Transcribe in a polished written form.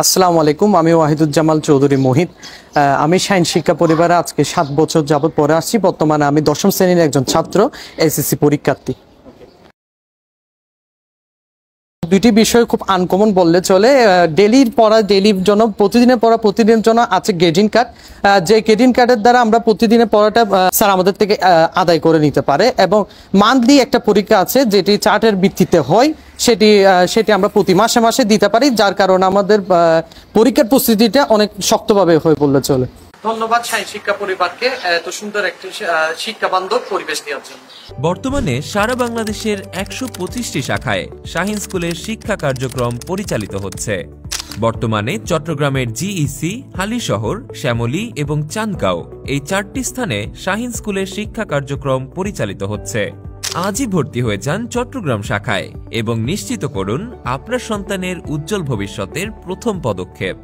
আসসালামু আলাইকুম, আমি ওয়াহিদুজ্জামাল চৌধুরী মোহিত। আমি শাইন শিক্ষা পরিবারে আজকে 7 বছর যাবত পড়ে আসছি। বর্তমানে আমি 10ম শ্রেণীর একজন ছাত্র, এসএসসি পরীক্ষার্থী। দুইটি বিষয় খুব আনকমন বললে চলে। ডেলির পড়া ডেলির জন্য, প্রতিদিনের পড়া প্রতিদিনের জন্য আছে গ্রেডিং কার্ড। যে গ্রেডিং কার্ডের দ্বারা আমরা প্রতিদিনের পড়াটা স্যার আমাদের থেকে আদায় করে নিতে পারে, এবং মান্থলি একটা পরীক্ষা আছে যেটি চার্টের ভিত্তিতে হয়। সেটি আমরা প্রতি মাসে মাসে দিতে পারি, যার কারণে আমাদের পরীক্ষার প্রস্তুতিটা অনেক শক্তভাবে হয়ে বললে চলে। ধন্যবাদ শাইন শিক্ষা পরিবারকে এত সুন্দর একটি শিক্ষা বান্ধব পরিবেশ দেওয়ার জন্য। বর্তমানে সারা বাংলাদেশের 125টি শাখায় শাহিন স্কুলের শিক্ষা কার্যক্রম পরিচালিত হচ্ছে। বর্তমানে চট্টগ্রামের জিইসি, হালিশহর, শ্যামলী এবং চান্দগাঁও এই 4টি স্থানে শাহিন স্কুলের শিক্ষা কার্যক্রম পরিচালিত হচ্ছে। আজই ভর্তি হয়ে যান চট্টগ্রাম শাখায় এবং নিশ্চিত করুন আপনার সন্তানের উজ্জ্বল ভবিষ্যতের প্রথম পদক্ষেপ।